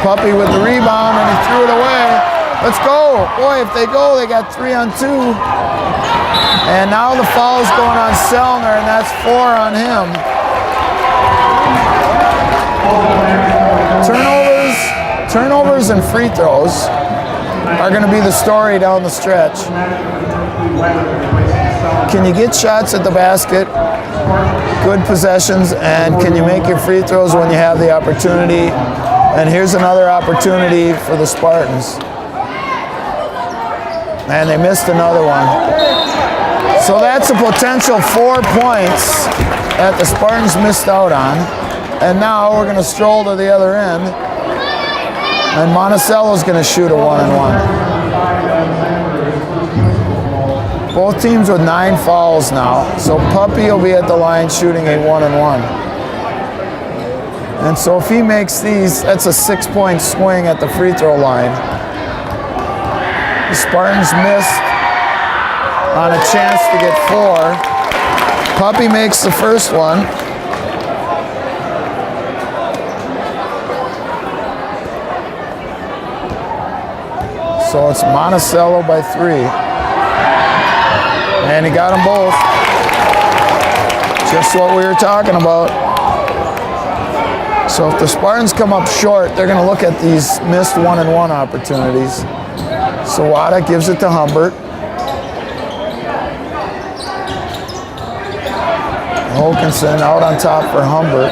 Puppy with the rebound, and he threw it away. Let's go. Boy, if they go, they got 3 on 2. And now the foul's going on Selner, and that's 4 on him. Turnovers and free throws are going to be the story down the stretch. Can you get shots at the basket, good possessions, and can you make your free throws when you have the opportunity? And here's another opportunity for the Spartans. And they missed another one. So that's a potential 4 points that the Spartans missed out on. And now we're going to stroll to the other end. And Monticello's going to shoot a 1-on-1. Both teams with 9 fouls now. So Puppy will be at the line shooting a 1-on-1. And so if he makes these, that's a 6-point swing at the free throw line. The Spartans missed on a chance to get 4. Puppy makes the first one. So it's Monticello by 3. And he got them both. Just what we were talking about. So if the Spartans come up short, they're going to look at these missed 1-on-1 opportunities. Sawada gives it to Humbert. Hokanson out on top for Humbert.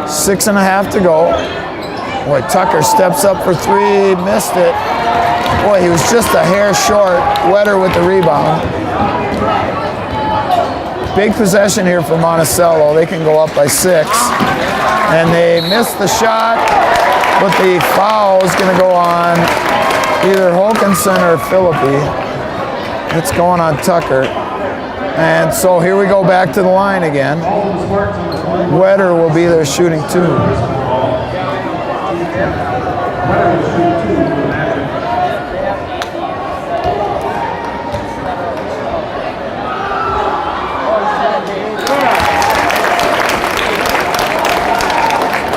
6.5 to go. Boy, Tucker steps up for 3, missed it. Boy, he was just a hair short. Wetter with the rebound. Big possession here for Monticello. They can go up by 6. And they missed the shot, but the foul is going to go on either Hokanson or Philippi. It's going on Tucker. And so here we go back to the line again. Wetter will be there shooting 2.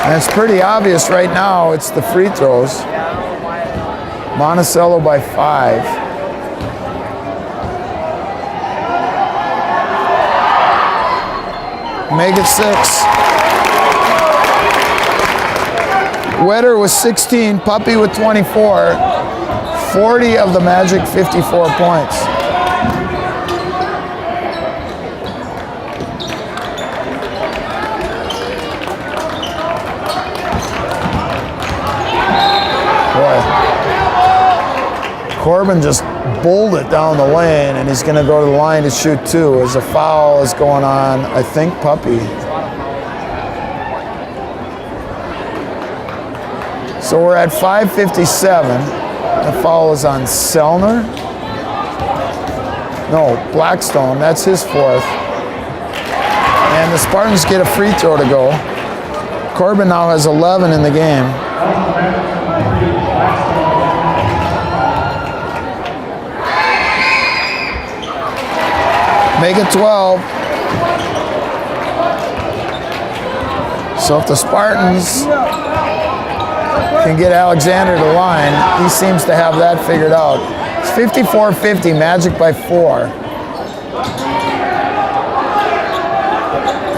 And it's pretty obvious right now, it's the free throws. Monticello by 5. Make it 6. Wetter with 16, Puppy with 24. 40 of the Magic 54 points. Corbin just bowled it down the lane, and he's going to go to the line to shoot 2 as a foul is going on, I think, Puppy. So we're at 5:57. The foul is on Selner. No, Blackstone. That's his 4th. And the Spartans get a free throw to go. Corbin now has 11 in the game. Make it 12. So if the Spartans can get Alexander to line, he seems to have that figured out. It's 54-50, Magic by 4.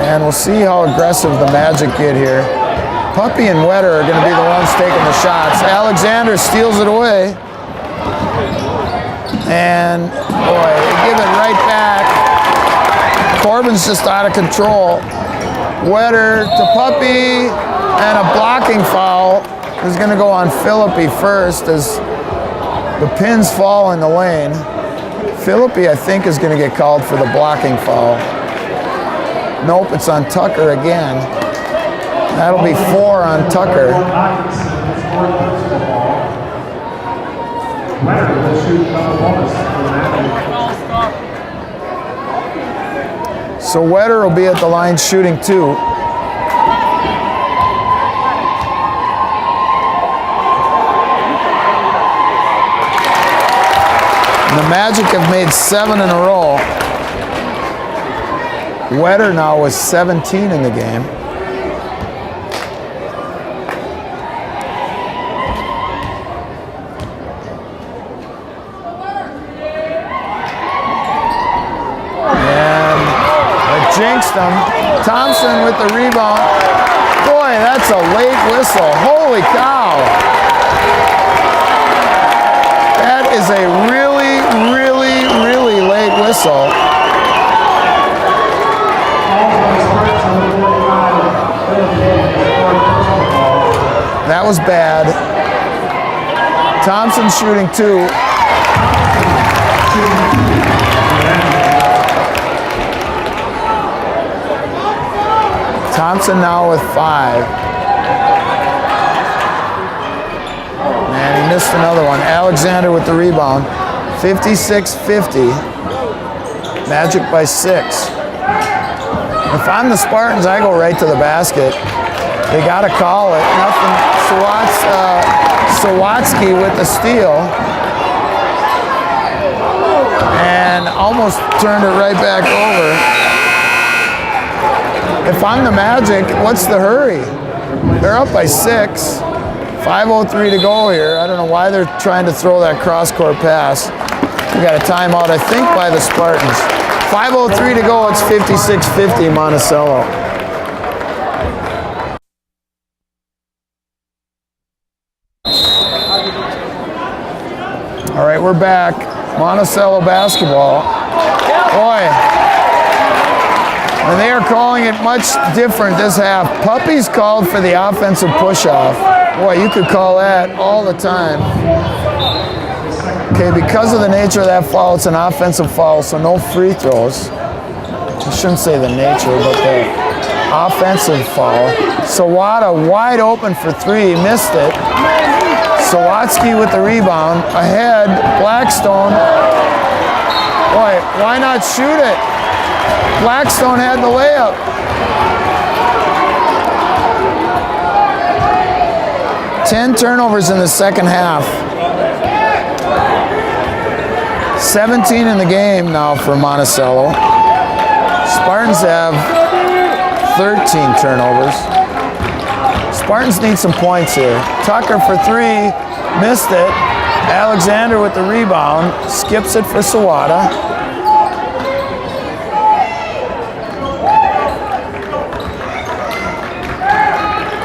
And we'll see how aggressive the Magic get here. Puppy and Wetter are going to be the ones taking the shots. Alexander steals it away. And, boy, they give it right back. Corbin's just out of control. Wetter to Puppy, and a blocking foul is going to go on Philippi first as the pins fall in the lane. Philippi, I think, is going to get called for the blocking foul. Nope, it's on Tucker again. That'll be 4 on Tucker. So Wetter will be at the line shooting 2. And the Magic have made 7 in a row. Wetter now with 17 in the game. Jinxed him. Thompson with the rebound. Boy, that's a late whistle. Holy cow. That is a really, really, really late whistle. That was bad. Thompson shooting 2. Thompson now with 5. Man, he missed another one. Alexander with the rebound. 56-50. Magic by 6. If I'm the Spartans, I go right to the basket. They got to call it. Nothing. Sawatsky with the steal. And almost turned it right back over. If I'm the Magic, what's the hurry? They're up by 6. 5:03 to go here. I don't know why they're trying to throw that cross-court pass. We got a timeout, I think, by the Spartans. 5:03 to go. It's 56-50 Monticello. All right, we're back. Monticello basketball. Boy. And they are calling it much different this half. Puppy's called for the offensive push-off. Boy, you could call that all the time. Okay, because of the nature of that foul, it's an offensive foul, so no free throws. I shouldn't say the nature, but the offensive foul. Sawada wide open for 3, missed it. Sawatsky with the rebound. Ahead, Blackstone. Boy, why not shoot it? Blackstone had the layup. Ten turnovers in the second half. 17 in the game now for Monticello. Spartans have 13 turnovers. Spartans need some points here. Tucker for 3, missed it. Alexander with the rebound, skips it for Sawada.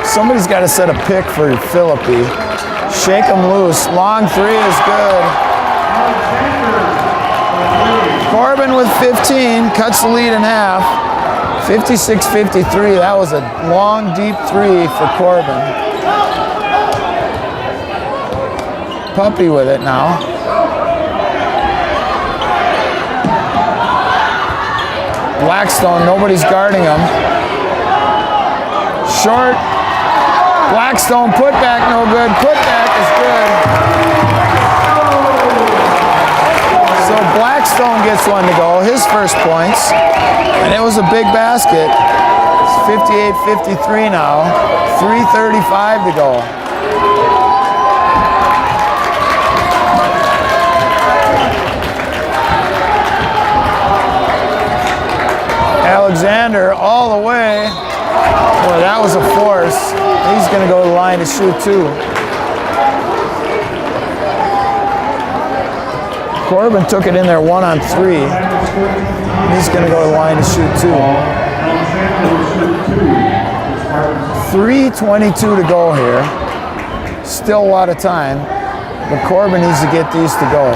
Somebody's got to set a pick for Philippi. Shake him loose. Long 3 is good. Corbin with 15, cuts the lead in half. 56-53. That was a long, deep 3 for Corbin. Puppy with it now. Blackstone, nobody's guarding him. Short. Blackstone, putback, no good. Putback is good. So Blackstone gets one to go, his first points. And it was a big basket. It's 58-53 now. 3:35 to go. Alexander all the way. Boy, that was a going to go to the line to shoot 2. Corbin took it in there 1-on-3. He's going to go to the line to shoot 2. 3:22 to go here. Still a lot of time, but Corbin needs to get these to go.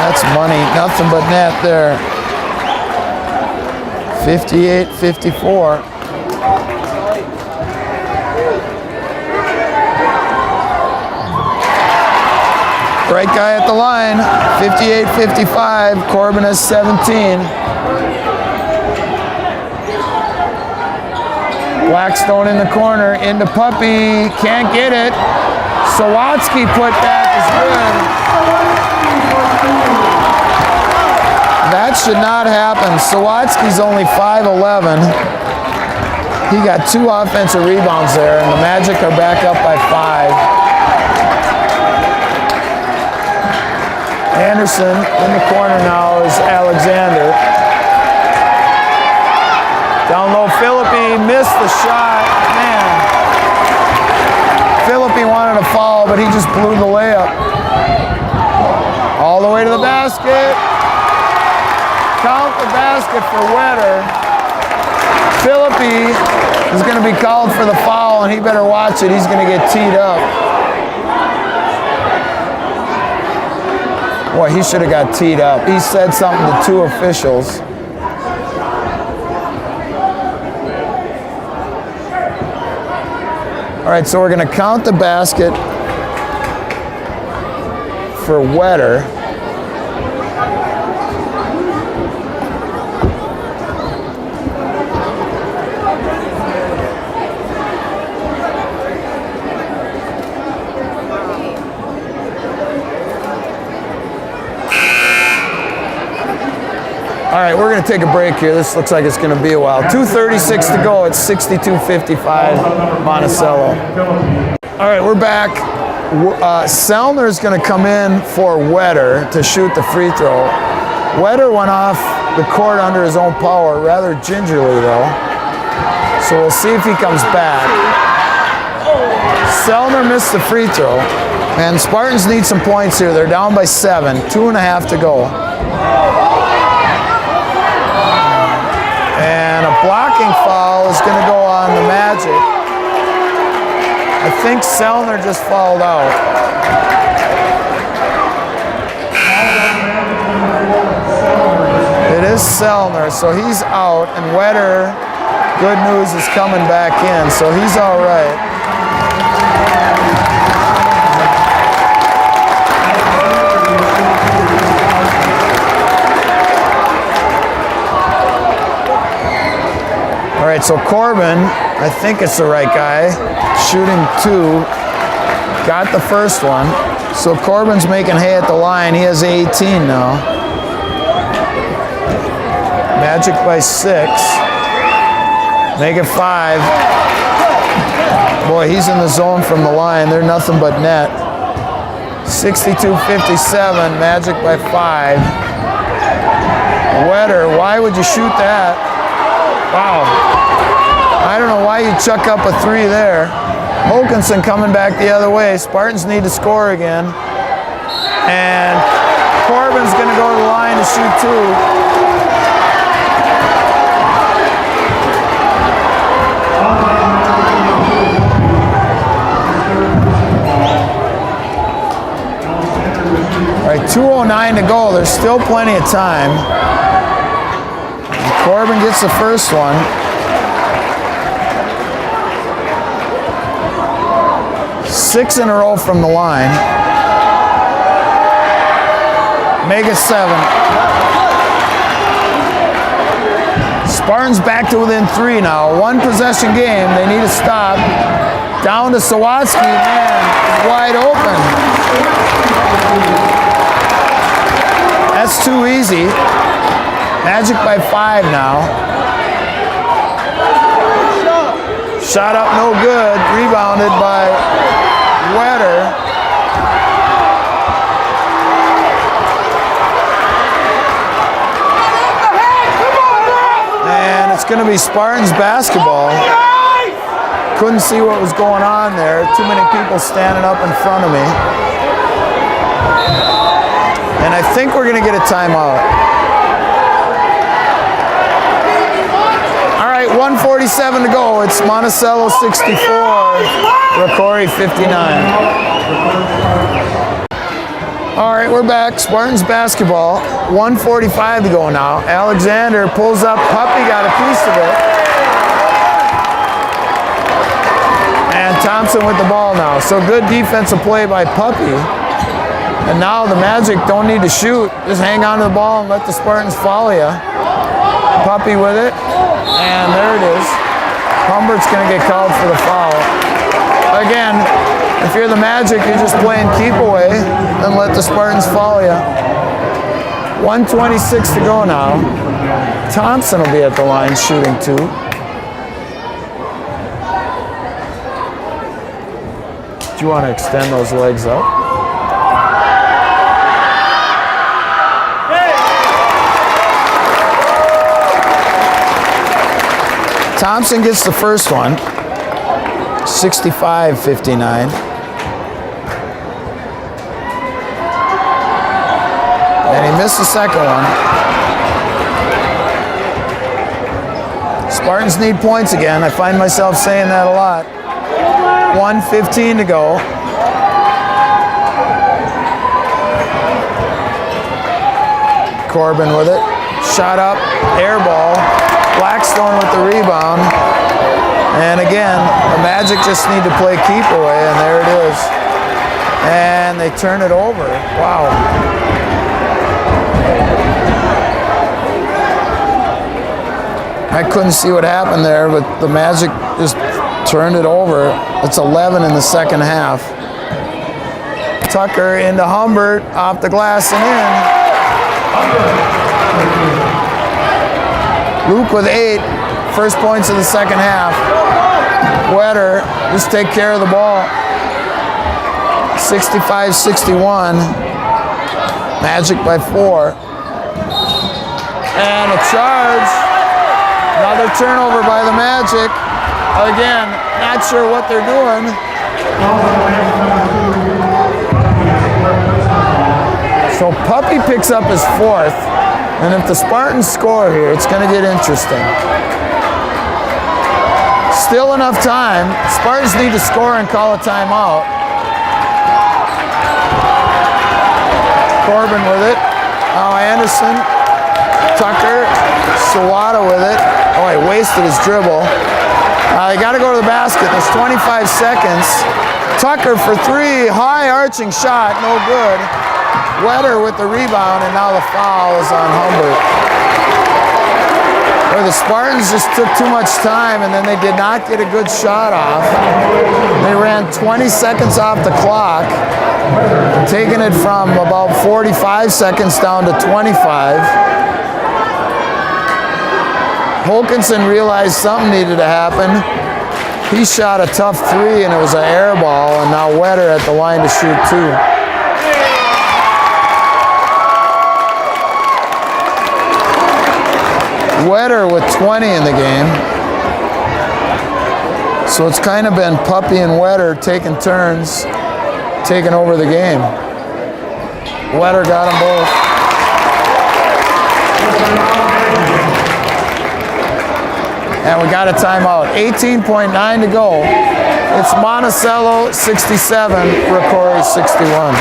That's money, nothing but net there. 58-54. Right guy at the line, 58-55. Corbin has 17. Blackstone in the corner, into Puppy, can't get it. Sawatsky put back is good. That should not happen. Sawatsky's only 5'11". He got 2 offensive rebounds there, and the Magic are back up by 5. Anderson in the corner now is Alexander. Down low, Philippi missed the shot. Man. Philippi wanted a foul, but he just blew the layup. All the way to the basket. Count the basket for Wetter. Philippi is going to be called for the foul, and he better watch it. He's going to get teed up. Boy, he should have got teed up. He said something to 2 officials. All right, so we're going to count the basket for Wetter. All right, we're going to take a break here. This looks like it's going to be a while. 2:36 to go. It's 62-55 Monticello. All right, we're back. Sellner is going to come in for Wetter to shoot the free throw. Wetter went off the court under his own power, rather gingerly though. So we'll see if he comes back. Sellner missed the free throw. And Spartans need some points here. They're down by 7, 2.5 to go. And a blocking foul is going to go on the Magic. I think Sellner just fouled out. It is Sellner, so he's out. And Wetter, good news, is coming back in, so he's all right. All right, so Corbin, I think it's the right guy, shooting 2, got the first one. So Corbin's making hay at the line. He has 18 now. Magic by 6. Make it 5. Boy, he's in the zone from the line. They're nothing but net. 62-57, Magic by 5. Wetter, why would you shoot that? Wow. I don't know why you chuck up a 3 there. Hokanson coming back the other way. Spartans need to score again. And Corbin's going to go to the line to shoot 2. All right, 2:09 to go. There's still plenty of time. Corbin gets the first one. Six in a row from the line. Make it 7. Spartans back to within 3 now. 1 possession game. They need to stop. Down to Sawatsky. Man, wide open. That's too easy. Magic by 5 now. Shot up, no good. Rebounded by Wetter. And it's going to be Spartans basketball. Couldn't see what was going on there. Too many people standing up in front of me. And I think we're going to get a timeout. All right, 1:47 to go. It's Monticello 64, Rocori 59. All right, we're back. Spartans basketball. 1:45 to go now. Alexander pulls up. Puppy got a piece of it. And Thompson with the ball now. So good defensive play by Puppy. And now the Magic don't need to shoot. Just hang on to the ball and let the Spartans follow you. Puppy with it. And there it is. Humbert's going to get called for the foul. Again, if you're the Magic, you're just playing keep away and let the Spartans follow you. 1:26 to go now. Thompson will be at the line shooting 2. Do you want to extend those legs up? Thompson gets the first one. 65-59. And he missed the second one. Spartans need points again. I find myself saying that a lot. 1:15 to go. Corbin with it. Shot up, air ball. Blackstone with the rebound. And again, the Magic just need to play keep away, and there it is. And they turn it over. Wow. I couldn't see what happened there, but the Magic just turned it over. It's 11 in the second half. Tucker into Humbert, off the glass and in. Luke with 8, first points of the second half. Wetter, just take care of the ball. 65-61. Magic by 4. And a charge. Another turnover by the Magic. Again, not sure what they're doing. So Puppy picks up his 4th. And if the Spartans score here, it's going to get interesting. Still enough time. Spartans need to score and call a timeout. Corbin with it. Now Anderson. Tucker. Sawada with it. Oh, he wasted his dribble. They got to go to the basket. There's 25 seconds. Tucker for 3. High arching shot. No good. Wetter with the rebound, and now the foul is on Humbert. Where the Spartans just took too much time, and then they did not get a good shot off. They ran 20 seconds off the clock, taking it from about 45 seconds down to 25. Holkinson realized something needed to happen. He shot a tough 3, and it was an air ball, and now Wetter at the line to shoot 2. Wetter with 20 in the game. So it's kind of been Puppy and Wetter taking turns, taking over the game. Wetter got them both. And we got a timeout. 18.9 to go. It's Monticello 67, Rocori 61.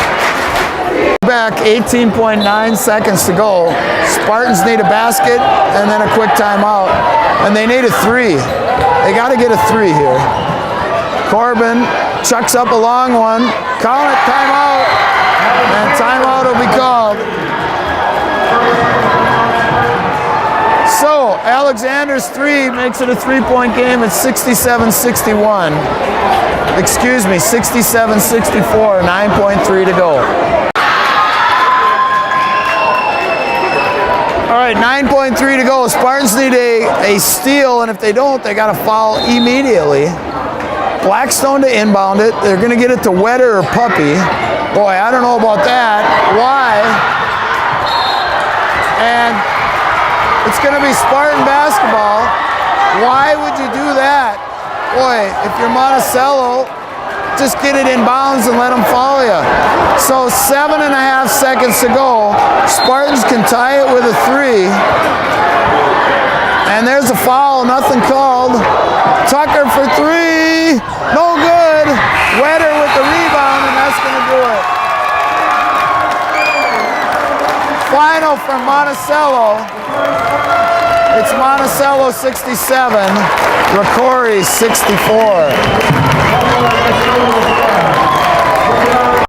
Back, 18.9 seconds to go. Spartans need a basket and then a quick timeout. And they need a 3. They got to get a 3 here. Corbin chucks up a long one. Call it, timeout. And timeout will be called. So, Alexander's 3 makes it a 3-point game at 67-61. Excuse me, 67-64, 9.3 to go. All right, 9.3 to go. Spartans need a steal, and if they don't, they got to foul immediately. Blackstone to inbound it. They're going to get it to Wetter or Puppy. Boy, I don't know about that. Why? And it's going to be Spartan basketball. boy, if you're Monticello, just get it in bounds and let them follow you. So 7.5 seconds to go. Spartans can tie it with a 3. And there's a foul, nothing called. Tucker for 3, no good. Wetter with the rebound, and that's gonna do it. Final from Monticello. It's Monticello 67, Rocori 64.